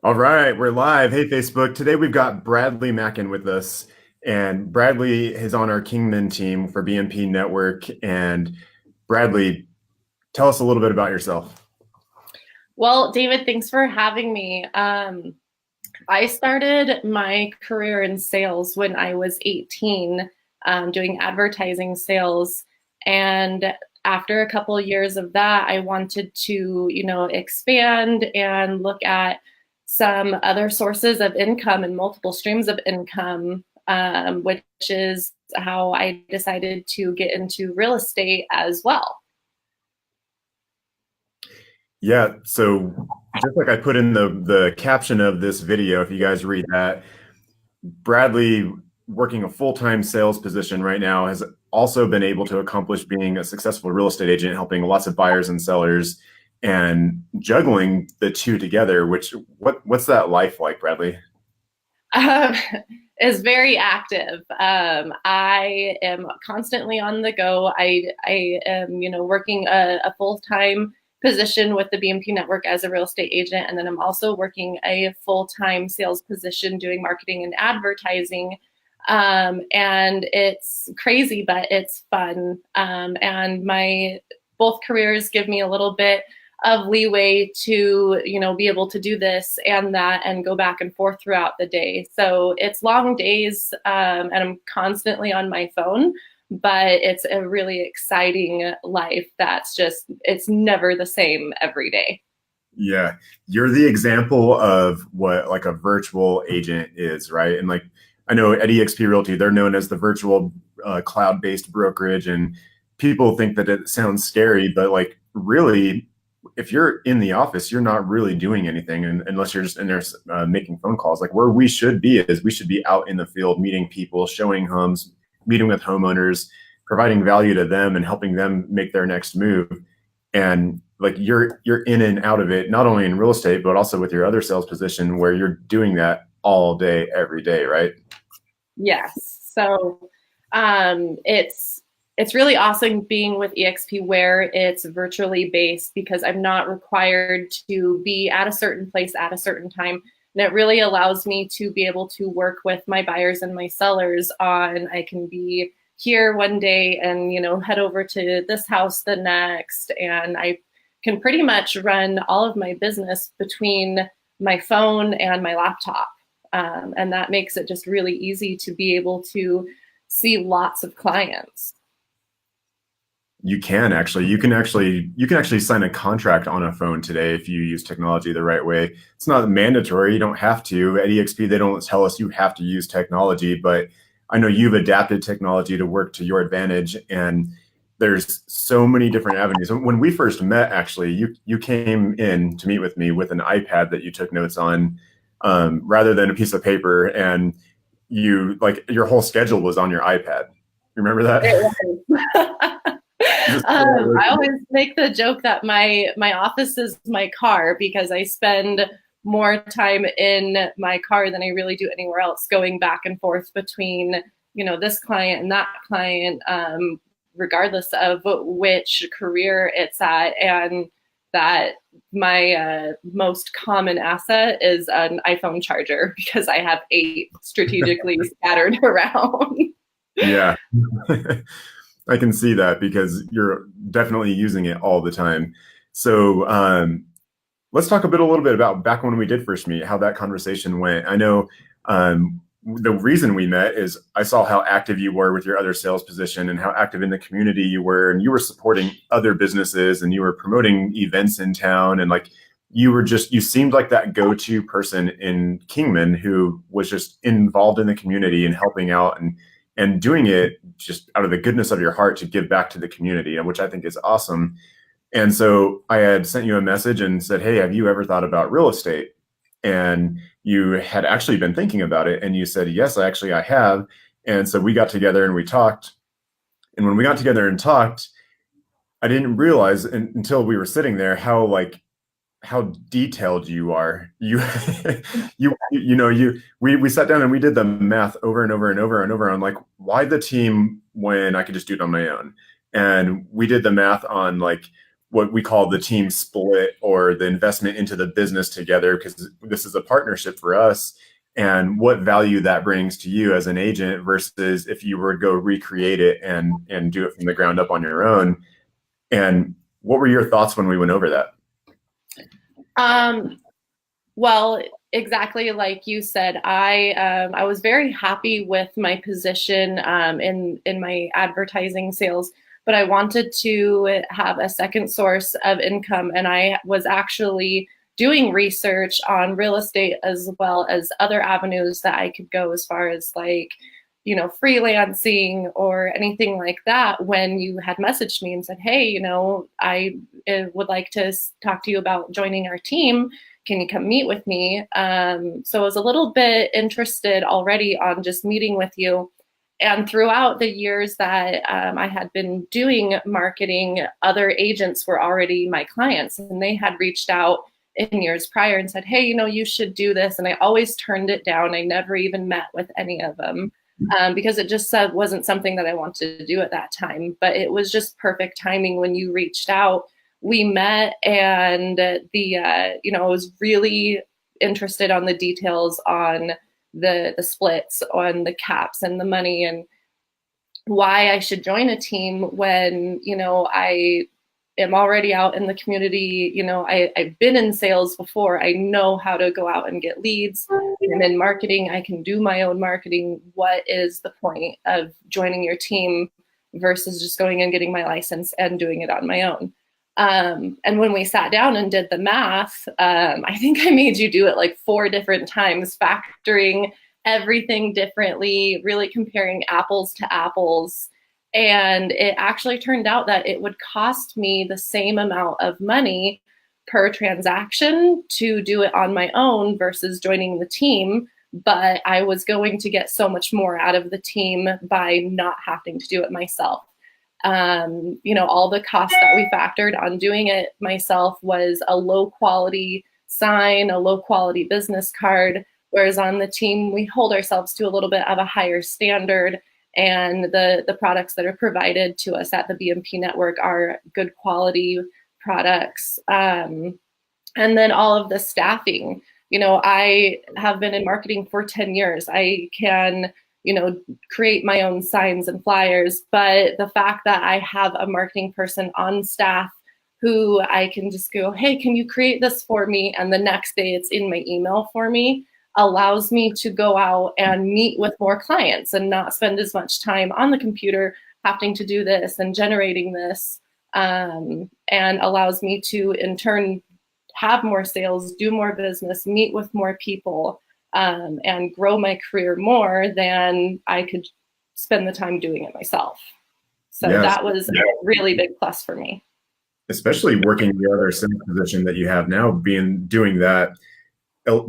All right, we're live. Hey, Facebook. Today we've got Bradlee Mackin with us, and Bradlee is on our Kingman team for BMP Network. And Bradlee, tell us a little bit about yourself. Well, David, thanks for having me. I started my career in sales when I was 18, doing advertising sales. And after a couple of years of that, I wanted to, expand and look at some other sources of income and multiple streams of income, which is how I decided to get into real estate as well. Yeah, so just like I put in the caption of this video, if you guys read that, Bradlee, working a full-time sales position right now, has also been able to accomplish being a successful real estate agent, helping lots of buyers and sellers and juggling the two together. What's that life like, Bradlee? Um, is very active. I am constantly on the go. I am, working a full-time position with the BMP Network as a real estate agent, and then I'm also working a full-time sales position doing marketing and advertising. And it's crazy, but it's fun. And my both careers give me a little bit of leeway to, be able to do this and that and go back and forth throughout the day. So it's long days, and I'm constantly on my phone, but it's a really exciting life it's never the same every day. Yeah, you're the example of what like a virtual agent is, right? And like I know at eXp Realty, they're known as the virtual cloud-based brokerage, and people think that it sounds scary, but like really, if you're in the office, you're not really doing anything unless you're just in there making phone calls. Like where we should be is we should be out in the field, meeting people, showing homes, meeting with homeowners, providing value to them and helping them make their next move. And like you're in and out of it, not only in real estate, but also with your other sales position where you're doing that all day, every day, right? Yes. So it's really awesome being with eXp where it's virtually based because I'm not required to be at a certain place at a certain time. And it really allows me to be able to work with my buyers and my sellers on, I can be here one day and, head over to this house the next. And I can pretty much run all of my business between my phone and my laptop. And that makes it just really easy to be able to see lots of clients. You can actually sign a contract on a phone today if you use technology the right way. It's not mandatory. You don't have to. At eXp, they don't tell us you have to use technology, but I know you've adapted technology to work to your advantage, and there's so many different avenues. When we first met, actually, you came in to meet with me with an iPad that you took notes on, rather than a piece of paper, and you like your whole schedule was on your iPad. You remember that? It was. I always make the joke that my office is my car because I spend more time in my car than I really do anywhere else, going back and forth between, this client and that client, regardless of which career it's at. And that my most common asset is an iPhone charger because I have 8 strategically scattered around. Yeah. I can see that because you're definitely using it all the time. So let's talk a little bit about back when we did first meet, how that conversation went. I know the reason we met is I saw how active you were with your other sales position and how active in the community you were, and you were supporting other businesses and you were promoting events in town, and like you seemed like that go-to person in Kingman who was just involved in the community and helping out and doing it just out of the goodness of your heart to give back to the community, which I think is awesome. And so I had sent you a message and said, hey, have you ever thought about real estate? And you had actually been thinking about it. And you said, yes, I have. And so we got together and we talked. And when we got together and talked, I didn't realize until we were sitting there how detailed you are. We sat down and we did the math over and over and over and over on like, why the team when I could just do it on my own? And we did the math on like what we call the team split or the investment into the business together, because this is a partnership for us, and what value that brings to you as an agent versus if you were to go recreate it and do it from the ground up on your own. And what were your thoughts when we went over that? Well, exactly like you said, I was very happy with my position in my advertising sales, but I wanted to have a second source of income, and I was actually doing research on real estate as well as other avenues that I could go as far as like, you know, freelancing or anything like that when you had messaged me and said, hey, you know, I would like to talk to you about joining our team. Can you come meet with me? So I was a little bit interested already on just meeting with you. And throughout the years that I had been doing marketing, other agents were already my clients, and they had reached out in years prior and said, hey, you know, you should do this. And I always turned it down. I never even met with any of them because it just wasn't something that I wanted to do at that time. But it was just perfect timing when you reached out. We met, and you know, I was really interested on the details on the splits, on the caps and the money, and why I should join a team when, you know, I am already out in the community. You know, I've been in sales before. I know how to go out and get leads. And in marketing, I can do my own marketing. What is the point of joining your team versus just going and getting my license and doing it on my own? And when we sat down and did the math, I think I made you do it like 4 different times, factoring everything differently, really comparing apples to apples. And it actually turned out that it would cost me the same amount of money per transaction to do it on my own versus joining the team. But I was going to get so much more out of the team by not having to do it myself. You know, all the costs that we factored on doing it myself was a low quality sign, a low quality business card, whereas on the team, we hold ourselves to a little bit of a higher standard, and the products that are provided to us at the BMP Network are good quality products. And then all of the staffing. You know, I have been in marketing for 10 years. I can, you know, create my own signs and flyers. But the fact that I have a marketing person on staff who I can just go, hey, can you create this for me? And the next day it's in my email for me, allows me to go out and meet with more clients and not spend as much time on the computer having to do this and generating this, and allows me to in turn have more sales, do more business, meet with more people, and grow my career more than I could spend the time doing it myself. So Yes. that was a really big plus for me. Especially working the other sales position that you have now, doing that,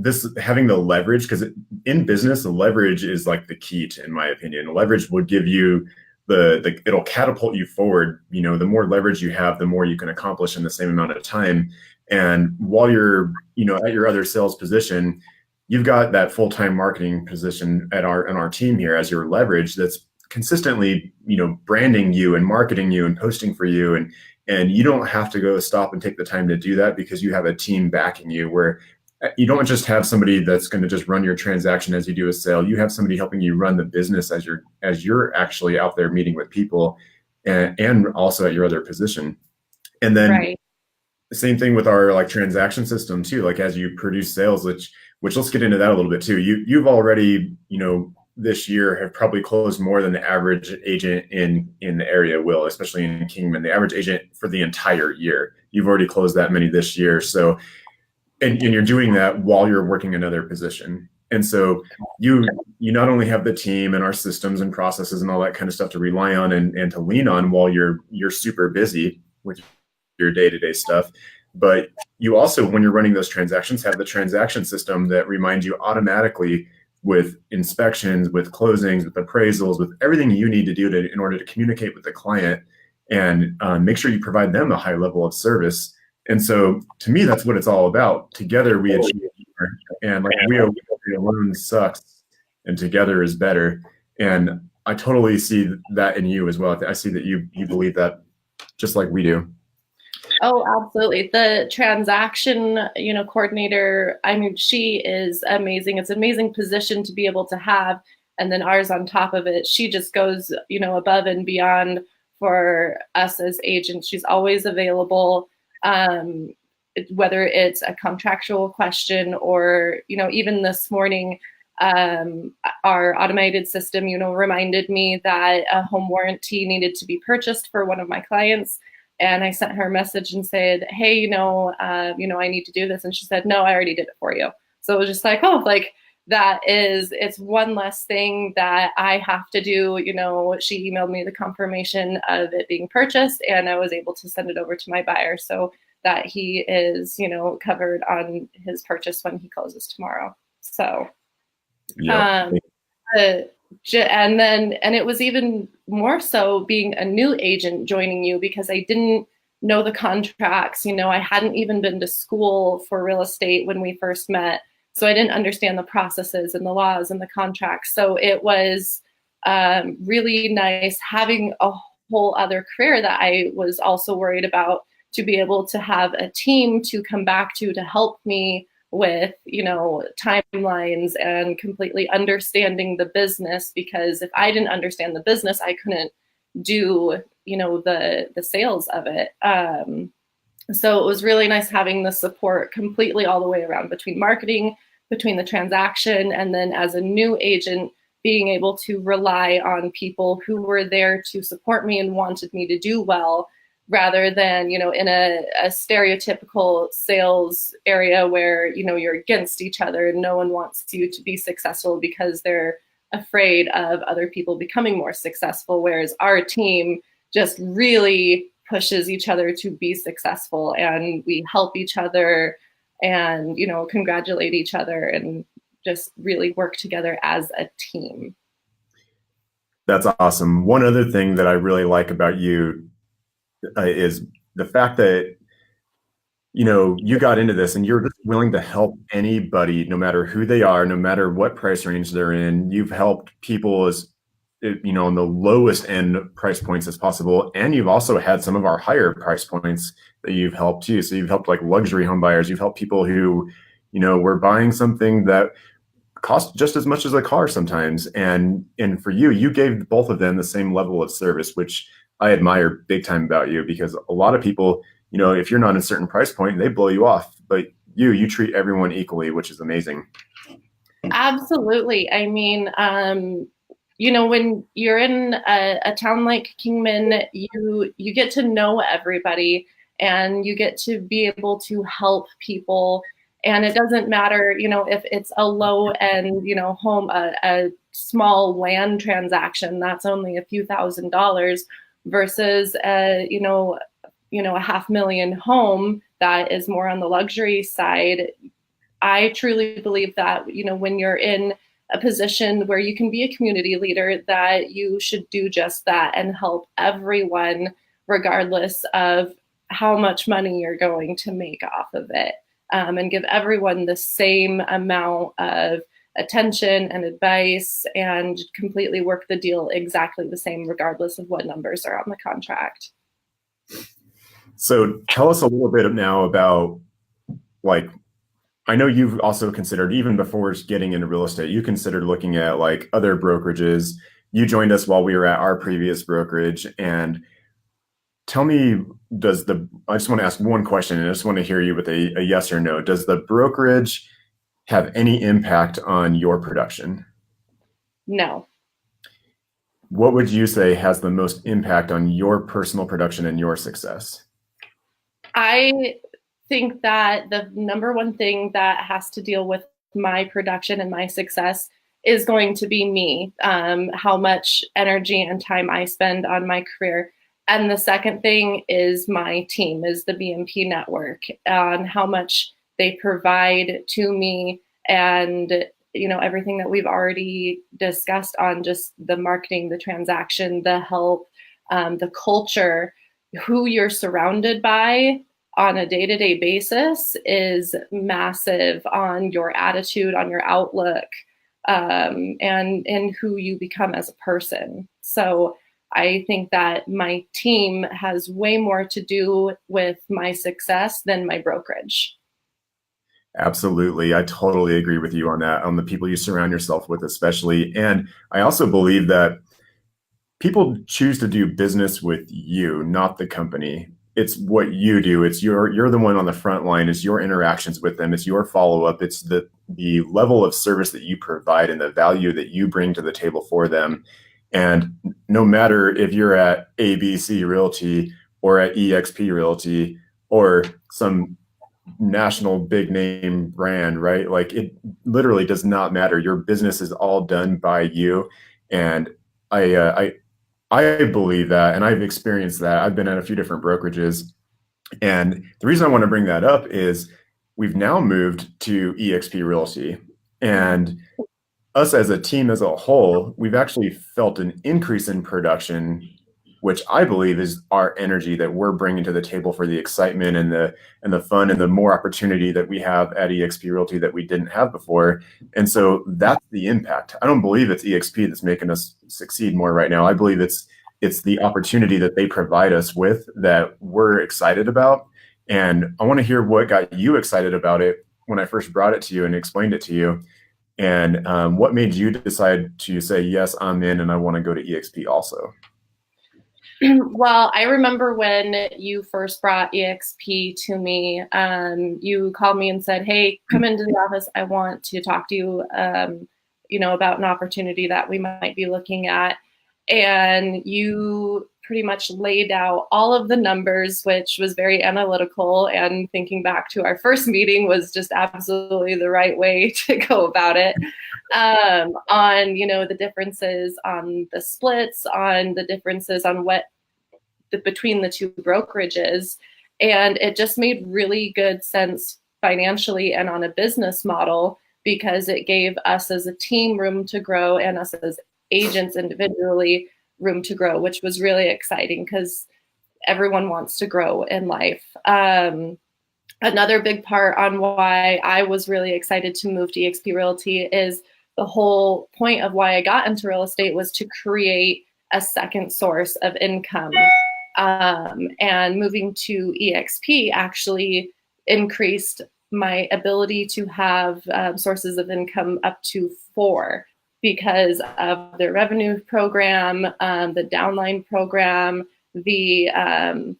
this having the leverage, because in business, the leverage is like the key to, in my opinion. Leverage would give you it'll catapult you forward. You know, the more leverage you have, the more you can accomplish in the same amount of time. And while you're, you know, at your other sales position, you've got that full-time marketing position in our team here as your leverage that's consistently, you know, branding you and marketing you and posting for you. And you don't have to go stop and take the time to do that because you have a team backing you, where you don't just have somebody that's going to just run your transaction as you do a sale. You have somebody helping you run the business as you're actually out there meeting with people, and also at your other position. And then Right. the same thing with our like transaction system too. Like as you produce sales, which let's get into that a little bit too. You've already, you know, this year have probably closed more than the average agent in the area will, especially in Kingman. The average agent for the entire year, you've already closed that many this year. So, and you're doing that while you're working another position. And so you not only have the team and our systems and processes and all that kind of stuff to rely on and to lean on while you're super busy with your day-to-day stuff, but you also, when you're running those transactions, have the transaction system that reminds you automatically with inspections, with closings, with appraisals, with everything you need to do in order to communicate with the client and make sure you provide them a high level of service. And so to me, that's what it's all about. Together we achieve more. And like we alone sucks and together is better. And I totally see that in you as well. I see that you believe that just like we do. Oh, absolutely. The transaction, coordinator, I mean, she is amazing. It's an amazing position to be able to have. And then ours on top of it, she just goes, above and beyond for us as agents. She's always available, whether it's a contractual question or, even this morning, our automated system, reminded me that a home warranty needed to be purchased for one of my clients. And I sent her a message and said, hey, I need to do this. And she said, no, I already did it for you. So it was just like, oh, like it's one less thing that I have to do. She emailed me the confirmation of it being purchased, and I was able to send it over to my buyer so that he is, covered on his purchase when he closes tomorrow. So, Yep. um, and it was even more so being a new agent joining you, because I didn't know the contracts. I hadn't even been to school for real estate when we first met, so I didn't understand the processes and the laws and the contracts. So it was really nice having a whole other career that I was also worried about, to be able to have a team to come back to help me with, timelines and completely understanding the business. Because if I didn't understand the business, I couldn't do, the sales of it. So it was really nice having the support completely all the way around, between marketing, between the transaction, and then as a new agent, being able to rely on people who were there to support me and wanted me to do well, rather than, in a stereotypical sales area where, you're against each other and no one wants you to be successful because they're afraid of other people becoming more successful. Whereas our team just really pushes each other to be successful, and we help each other and, congratulate each other and just really work together as a team. That's awesome. One other thing that I really like about you is the fact that you got into this and you're just willing to help anybody, no matter who they are, no matter what price range they're in. You've helped people as in the lowest end price points as possible, and you've also had some of our higher price points that you've helped too. So you've helped like luxury home buyers. You've helped people who were buying something that cost just as much as a car sometimes, and for you gave both of them the same level of service, which I admire big time about you. Because a lot of people, if you're not in a certain price point, they blow you off, but you treat everyone equally, which is amazing. Absolutely. I mean, when you're in a town like Kingman, you get to know everybody, and you get to be able to help people. And it doesn't matter, if it's a low end, home, a small land transaction that's only a few $1,000s versus a $500,000 home that is more on the luxury side. I truly believe that, when you're in a position where you can be a community leader, that you should do just that and help everyone, regardless of how much money you're going to make off of it, and give everyone the same amount of attention and advice, and completely work the deal exactly the same, regardless of what numbers are on the contract. So tell us a little bit now about, like, I know you've also considered, even before getting into real estate, you considered looking at like other brokerages. You joined us while we were at our previous brokerage. And tell me, I just want to ask one question, and I just want to hear you with a yes or no. Does the brokerage have any impact on your production? No. What would you say has the most impact on your personal production and your success? I think that the number one thing that has to deal with my production and my success is going to be me, how much energy and time I spend on my career. And the second thing is my team, is the BMP Network, on how much they provide to me, and everything that we've already discussed on just the marketing, the transaction, the help, the culture, who you're surrounded by on a day-to-day basis is massive on your attitude, on your outlook, and who you become as a person. So I think that my team has way more to do with my success than my brokerage. Absolutely. I totally agree with you on that, on the people you surround yourself with, especially. And I also believe that people choose to do business with you, not the company. It's what you do. It's you're the one on the front line. It's your interactions with them. It's your follow up. It's the level of service that you provide and the value that you bring to the table for them. And no matter if you're at ABC Realty or at eXp Realty or some national big name brand, right? Like it literally does not matter. Your business is all done by you. And I believe that, and I've experienced that. I've been at a few different brokerages, and the reason I want to bring that up is we've now moved to eXp Realty, and us as a team as a whole, we've actually felt an increase in production, which I believe is our energy that we're bringing to the table for the excitement and the fun and the more opportunity that we have at eXp Realty that we didn't have before. And so that's the impact. I don't believe it's eXp that's making us succeed more right now. I believe it's the opportunity that they provide us with that we're excited about. And I want to hear what got you excited about it when I first brought it to you and explained it to you. And what made you decide to say, yes, I'm in and I want to go to eXp also? Well, I remember when you first brought eXp to me, you called me and said, "Hey, come into the office. I want to talk to you, about an opportunity that we might be looking at." And you pretty much laid out all of the numbers, which was very analytical. And thinking back to our first meeting was just absolutely the right way to go about it. On the differences on the splits, on the differences on between the two brokerages, and it just made really good sense financially and on a business model because it gave us as a team room to grow and us as agents individually room to grow, which was really exciting because everyone wants to grow in life. Another big part on why I was really excited to move to eXp Realty is the whole point of why I got into real estate was to create a second source of income. And moving to eXp actually increased my ability to have sources of income up to 4 because of the revenue program, the downline program, the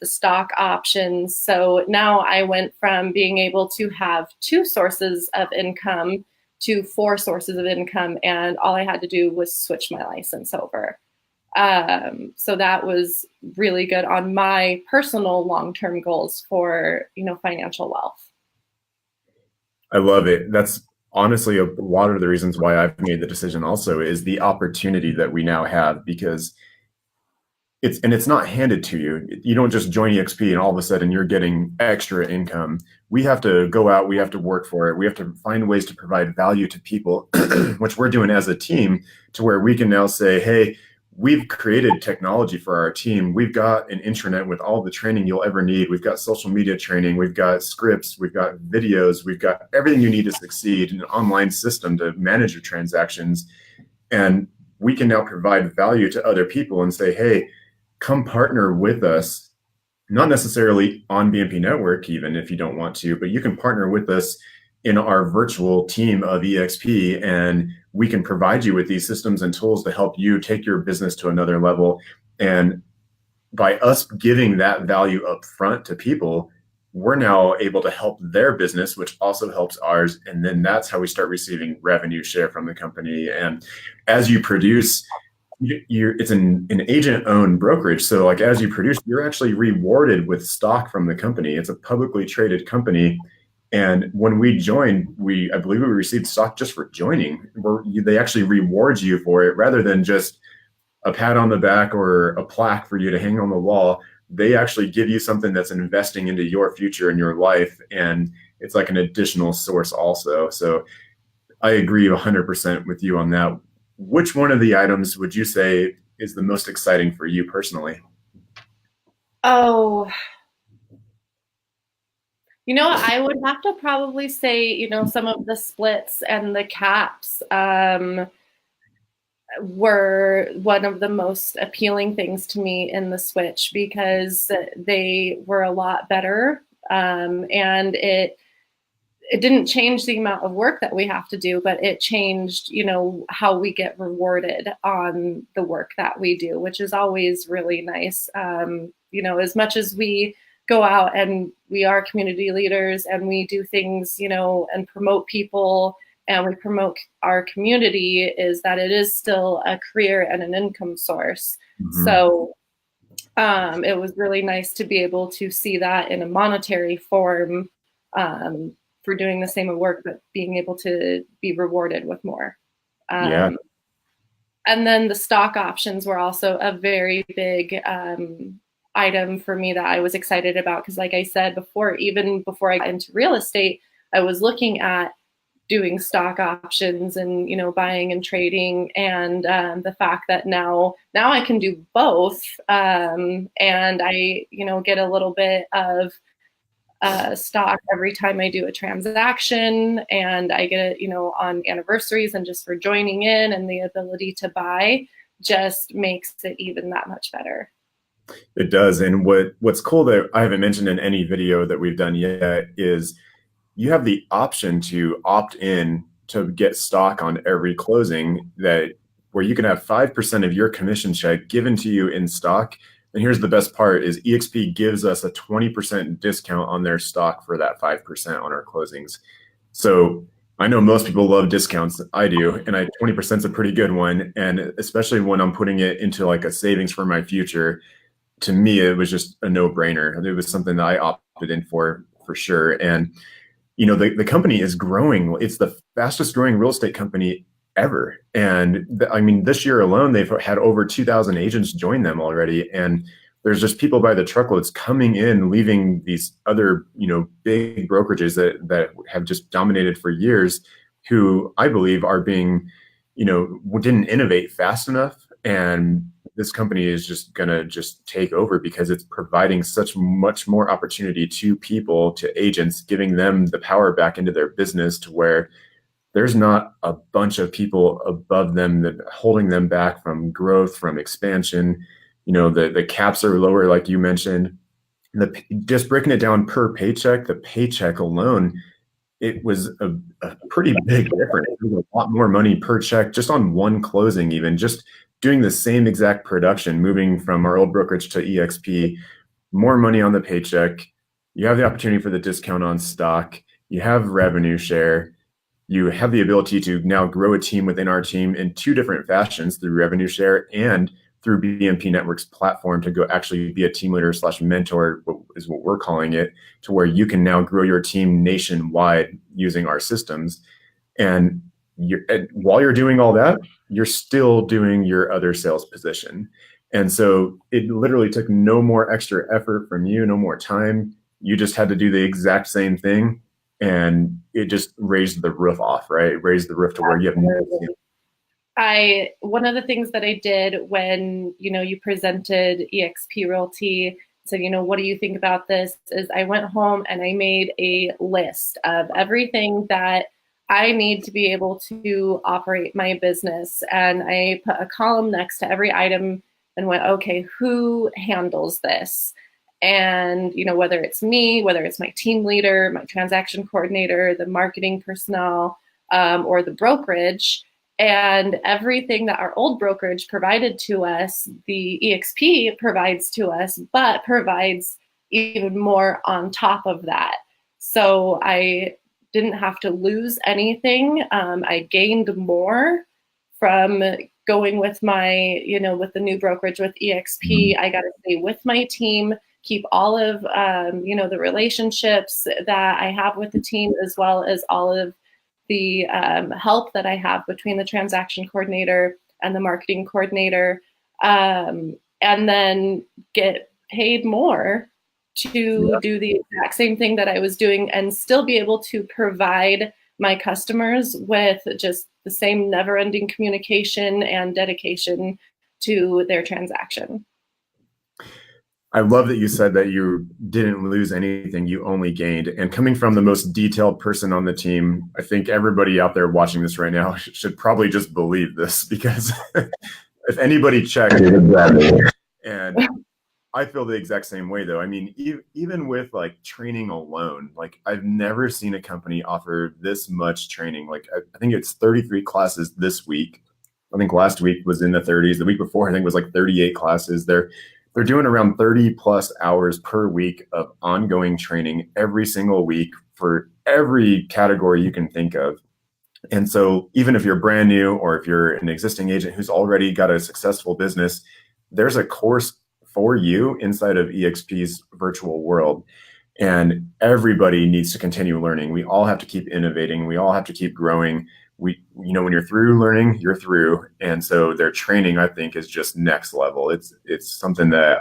stock options. So now I went from being able to have 2 sources of income to 4 sources of income, and all I had to do was switch my license over. So that was really good on my personal long-term goals for, financial wealth. I love it. That's honestly a lot of the reasons why I've made the decision also is the opportunity that we now have because it's not handed to you. You don't just join eXp and all of a sudden you're getting extra income. We have to go out, we have to work for it. We have to find ways to provide value to people, which we're doing as a team to where we can now say, hey, we've created technology for our team. We've got an intranet with all the training you'll ever need. We've got social media training. We've got scripts. We've got videos. We've got everything you need to succeed, an online system to manage your transactions. And we can now provide value to other people and say, hey, come partner with us, not necessarily on BMP Network, even if you don't want to, but you can partner with us in our virtual team of eXp, and we can provide you with these systems and tools to help you take your business to another level. And by us giving that value up front to people, we're now able to help their business, which also helps ours. And then that's how we start receiving revenue share from the company. And as you produce, it's an agent-owned brokerage. So like as you produce, you're actually rewarded with stock from the company. It's a publicly traded company. And when we joined, I believe we received stock just for joining. They actually reward you for it rather than just a pat on the back or a plaque for you to hang on the wall. They actually give you something that's investing into your future and your life. And it's like an additional source also. So I agree 100% with you on that. Which one of the items would you say is the most exciting for you personally? Oh, I would have to probably say, some of the splits and the caps. were one of the most appealing things to me in the switch, because they were a lot better, and it didn't change the amount of work that we have to do, but it changed, how we get rewarded on the work that we do, which is always really nice. As much as we go out and we are community leaders and we do things, and promote people and we promote our community, is that it is still a career and an income source. Mhm. So it was really nice to be able to see that in a monetary form, um, for doing the same work, but being able to be rewarded with more. Yeah. And then the stock options were also a very big item for me that I was excited about, because, like I said before, even before I got into real estate, I was looking at doing stock options and buying and trading, and the fact that now I can do both, and I get a little bit of stock every time I do a transaction, and I get it on anniversaries and just for joining in, and the ability to buy just makes it even that much better. It does. And what's cool that I haven't mentioned in any video that we've done yet is you have the option to opt in to get stock on every closing, that where you can have 5% of your commission check given to you in stock. And here's the best part is eXp gives us a 20% discount on their stock for that 5% on our closings. So I know most people love discounts. I do. And 20% is a pretty good one. And especially when I'm putting it into like a savings for my future, to me, it was just a no brainer. It was something that I opted in for sure. And the company is growing. It's the fastest growing real estate company ever. And I mean, this year alone, they've had over 2,000 agents join them already. And there's just people by the truckloads coming in, leaving these other, big brokerages that have just dominated for years, who I believe are being, didn't innovate fast enough. And this company is just going to just take over because it's providing such much more opportunity to people, to agents, giving them the power back into their business, to where there's not a bunch of people above them that holding them back from growth, from expansion. The caps are lower, like you mentioned. Just breaking it down per paycheck, the paycheck alone, it was a pretty big difference. It was a lot more money per check just on one closing, even just doing the same exact production, moving from our old brokerage to eXp, more money on the paycheck. You have the opportunity for the discount on stock. You have revenue share. You have the ability to now grow a team within our team in two different fashions, through revenue share and through BMP Network's platform, to go actually be a team leader / mentor, is what we're calling it, to where you can now grow your team nationwide using our systems. And while you're doing all that, you're still doing your other sales position. And so it literally took no more extra effort from you, no more time. You just had to do the exact same thing. And it just raised the roof off, right? Raised the roof to where you have no. One of the things that I did when, you presented eXp Realty, said, what do you think about this? Is I went home and I made a list of everything that I need to be able to operate my business. And I put a column next to every item and went, okay, who handles this? And, whether it's me, whether it's my team leader, my transaction coordinator, the marketing personnel, or the brokerage. And everything that our old brokerage provided to us, the eXp provides to us, but provides even more on top of that. So I didn't have to lose anything. I gained more from going with my, with the new brokerage with eXp. I got to stay with my team, keep all of, the relationships that I have with the team, as well as all of the help that I have between the transaction coordinator and the marketing coordinator, and then get paid more to do the exact same thing that I was doing and still be able to provide my customers with just the same never-ending communication and dedication to their transaction. I love that you said that you didn't lose anything, you only gained. And coming from the most detailed person on the team, I think everybody out there watching this right now should probably just believe this because if anybody checked, and I feel the exact same way though. I mean, even with like training alone, like I've never seen a company offer this much training. Like I think it's 33 classes this week. I think last week was in the 30s. The week before, I think was like 38 classes. They're doing around 30 plus hours per week of ongoing training every single week for every category you can think of. And so even if you're brand new or if you're an existing agent who's already got a successful business, there's a course for you inside of eXp's virtual world. And everybody needs to continue learning. We all have to keep innovating. We all have to keep growing. When you're through learning, you're through. And so their training, I think, is just next level. It's something that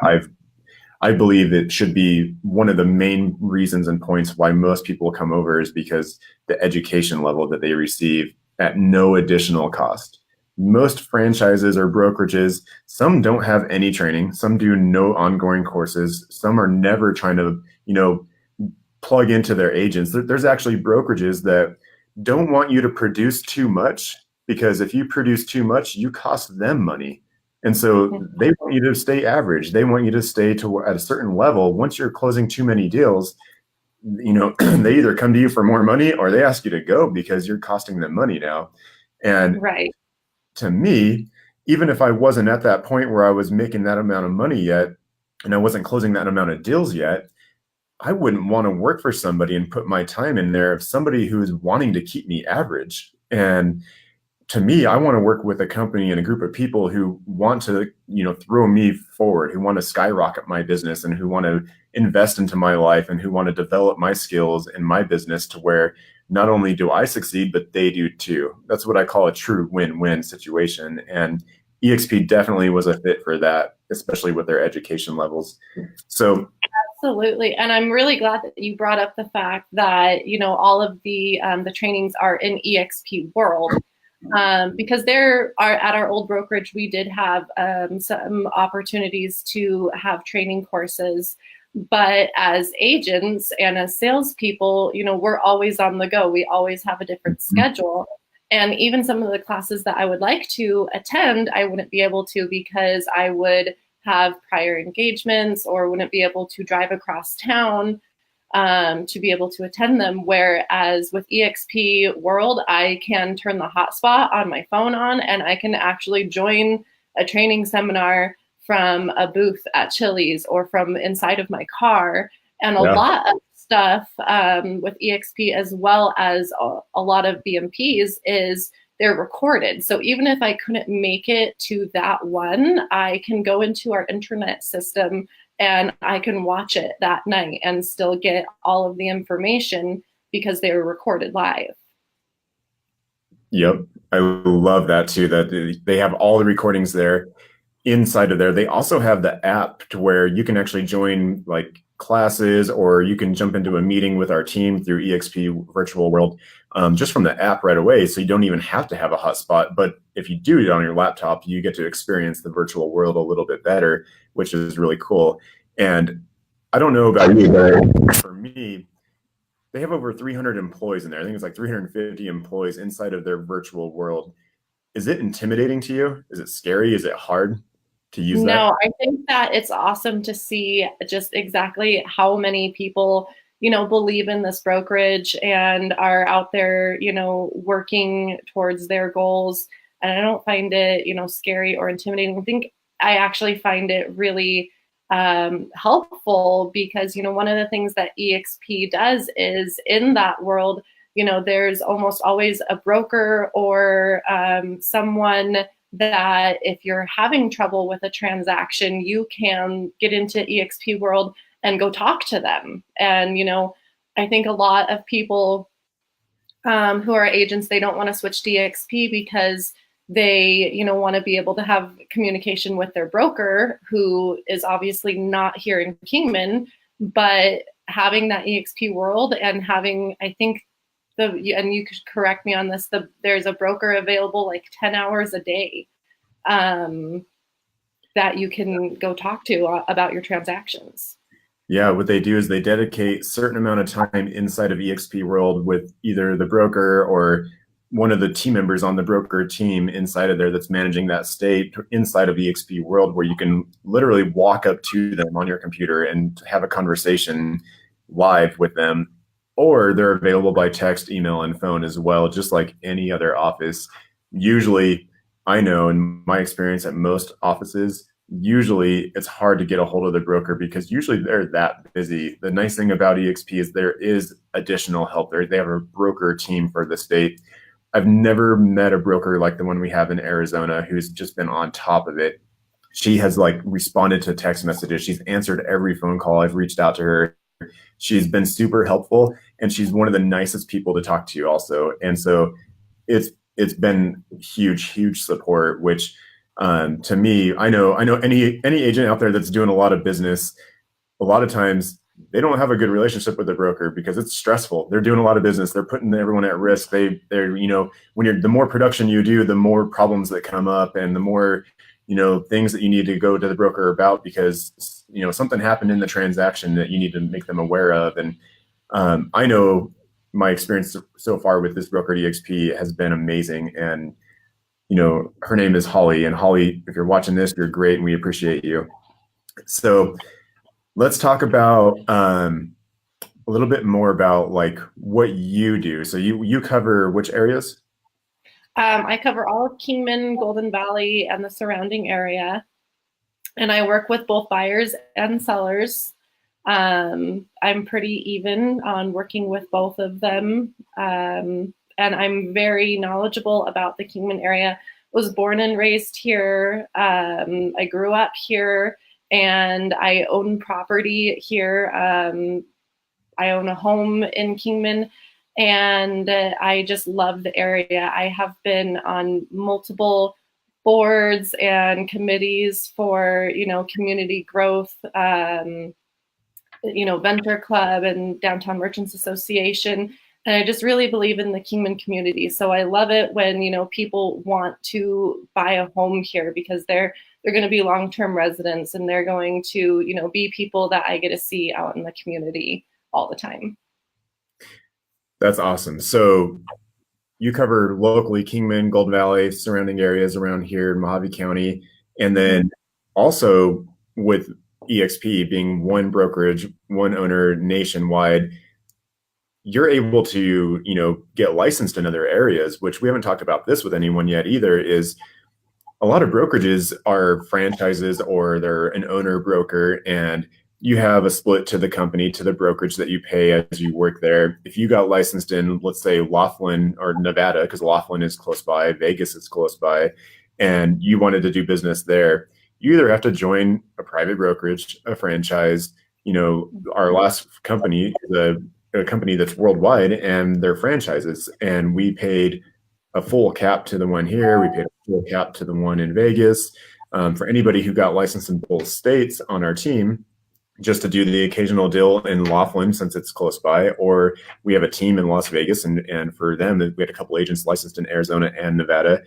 I believe it should be one of the main reasons and points why most people come over is because the education level that they receive at no additional cost. Most franchises or brokerages, some don't have any training, some do no ongoing courses, some are never trying to, plug into their agents. There's actually brokerages that don't want you to produce too much because if you produce too much, you cost them money. And so they want you to stay average. They want you to stay at a certain level. Once you're closing too many deals, they either come to you for more money or they ask you to go because you're costing them money now. And Right. to me, even if I wasn't at that point where I was making that amount of money yet, and I wasn't closing that amount of deals yet, I wouldn't want to work for somebody and put my time in there of somebody who is wanting to keep me average. And to me, I want to work with a company and a group of people who want to, throw me forward, who want to skyrocket my business and who want to invest into my life and who want to develop my skills in my business to where not only do I succeed, but they do too. That's what I call a true win-win situation. And eXp definitely was a fit for that, especially with their education levels. So Absolutely. And I'm really glad that you brought up the fact that, all of the trainings are in eXp world. Because there are at our old brokerage, we did have some opportunities to have training courses. But as agents and as salespeople, we're always on the go. We always have a different schedule. And even some of the classes that I would like to attend, I wouldn't be able to because I would have prior engagements or wouldn't be able to drive across town to be able to attend them. Whereas with eXp World, I can turn the hotspot on my phone on and I can actually join a training seminar from a booth at Chili's or from inside of my car. And a lot of stuff with eXp as well as a lot of BMPs is they're recorded. So even if I couldn't make it to that one, I can go into our internet system and I can watch it that night and still get all of the information because they were recorded live. Yep. I love that too, that they have all the recordings there inside of there. They also have the app to where you can actually join like classes or you can jump into a meeting with our team through eXp Virtual World just from the app right away. So you don't even have to have a hotspot. But if you do it on your laptop, you get to experience the virtual world a little bit better, which is really cool. And I don't know about you, but for me, they have over 300 employees in there. I think it's like 350 employees inside of their virtual world. Is it intimidating to you? Is it scary? Is it hard to use that? No, I think that it's awesome to see just exactly how many people, believe in this brokerage and are out there, working towards their goals. And I don't find it, scary or intimidating. I think I actually find it really helpful because, one of the things that eXp does is in that world, there's almost always a broker or someone that if you're having trouble with a transaction, you can get into eXp World and go talk to them. And, I think a lot of people who are agents, they don't want to switch to eXp because they, want to be able to have communication with their broker who is obviously not here in Kingman, but having that eXp World and having, I think, and you could correct me on this, there's a broker available like 10 hours a day. that you can go talk to about your transactions. Yeah, what they do is they dedicate a certain amount of time inside of eXp World with either the broker or one of the team members on the broker team inside of there that's managing that state inside of eXp World, where you can literally walk up to them on your computer and have a conversation live with them. Or they're available by text, email, and phone as well, just like any other office. Usually, I know in my experience at most offices, usually it's hard to get a hold of the broker because usually they're that busy. The nice thing about eXp is there is additional help there. They have a broker team for the state. I've never met a broker like the one we have in Arizona who's just been on top of it. She has like responded to text messages. She's answered every phone call. I've reached out to her. She's been super helpful, and she's one of the nicest people to talk to also. And so it's been huge support, which to me, I know any agent out there that's doing a lot of business, a lot of times they don't have a good relationship with the broker because it's stressful. They're doing a lot of business. They're putting everyone at risk. They're, when you're, the more production you do, the more problems that come up and the more, things that you need to go to the broker about because, something happened in the transaction that you need to make them aware of. And I know my experience so far with this broker at eXp has been amazing. And, her name is Holly. And Holly, if you're watching this, you're great and we appreciate you. So let's talk about a little bit more about like what you do. So you cover which areas? I cover all of Kingman, Golden Valley, and the surrounding area. And I work with both buyers and sellers. I'm pretty even on working with both of them. And I'm very knowledgeable about the Kingman area. Was born and raised here. I grew up here and I own property here. I own a home in Kingman and I just love the area. I have been on multiple boards and committees for, community growth, Venture Club and Downtown Merchants Association. And I just really believe in the Kingman community. So I love it when, people want to buy a home here because they're going to be long-term residents and they're going to, be people that I get to see out in the community all the time. That's awesome. So you cover locally Kingman, Golden Valley, surrounding areas around here in Mojave County. And then also with eXp being one brokerage, one owner nationwide, you're able to, get licensed in other areas, which we haven't talked about this with anyone yet either, is a lot of brokerages are franchises or they're an owner broker and you have a split to the company, to the brokerage that you pay as you work there. If you got licensed in, let's say, Laughlin or Nevada, because Laughlin is close by, Vegas is close by, and you wanted to do business there, you either have to join a private brokerage, a franchise. Our last company is a company that's worldwide and they're franchises. And we paid a full cap to the one here. We paid a full cap to the one in Vegas. For anybody who got licensed in both states on our team, just to do the occasional deal in Laughlin since it's close by, or we have a team in Las Vegas, and for them, we had a couple agents licensed in Arizona and Nevada.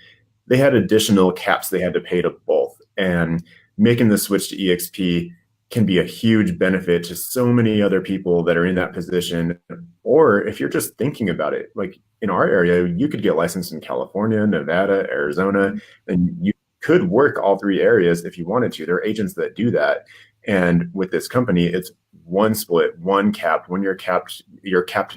They had additional caps they had to pay to both. And making the switch to eXp can be a huge benefit to so many other people that are in that position. Or if you're just thinking about it, like in our area, you could get licensed in California, Nevada, Arizona, and you could work all three areas if you wanted to. There are agents that do that. And with this company, it's one split, one cap. When you're capped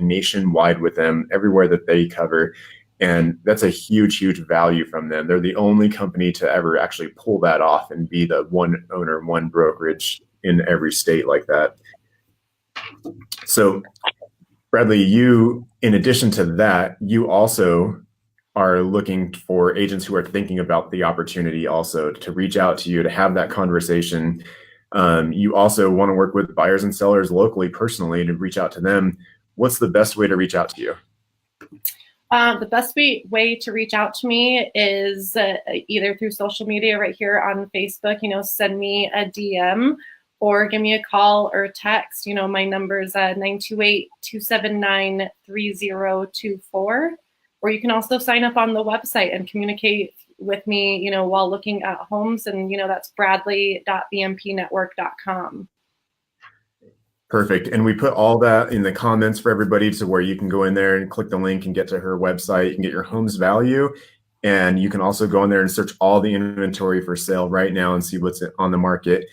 nationwide with them, everywhere that they cover. And that's a huge value from them. They're the only company to ever actually pull that off and be the one owner, one brokerage in every state like that. So Bradlee, you, in addition to that, you also are looking for agents who are thinking about the opportunity also to reach out to you, to have that conversation. You also want to work with buyers and sellers locally, personally, to reach out to them. What's the best way to reach out to you? The best way to reach out to me is either through social media right here on Facebook, send me a DM or give me a call or a text. My number is 928-279-3024. Or you can also sign up on the website and communicate with me, while looking at homes. And, that's bradlee.bmpnetwork.com. Perfect. And we put all that in the comments for everybody to where you can go in there and click the link and get to her website. You can get your home's value. And you can also go in there and search all the inventory for sale right now and see what's on the market.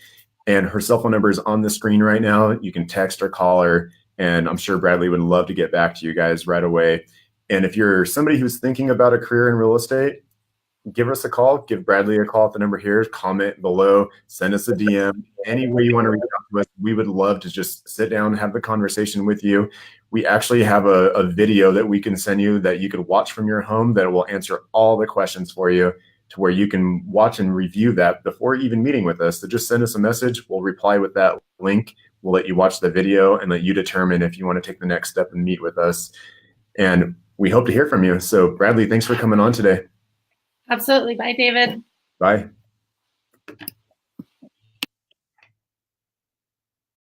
And her cell phone number is on the screen right now. You can text or call her. And I'm sure Bradlee would love to get back to you guys right away. And if you're somebody who's thinking about a career in real estate, give us a call, give Bradlee a call at the number here, comment below, send us a DM, any way you want to reach out to us. We would love to just sit down and have the conversation with you. We actually have a video that we can send you that you could watch from your home that will answer all the questions for you, to where you can watch and review that before even meeting with us. So just send us a message. We'll reply with that link. We'll let you watch the video and let you determine if you want to take the next step and meet with us. And we hope to hear from you. So Bradlee, thanks for coming on today. Absolutely. Bye, David. Bye.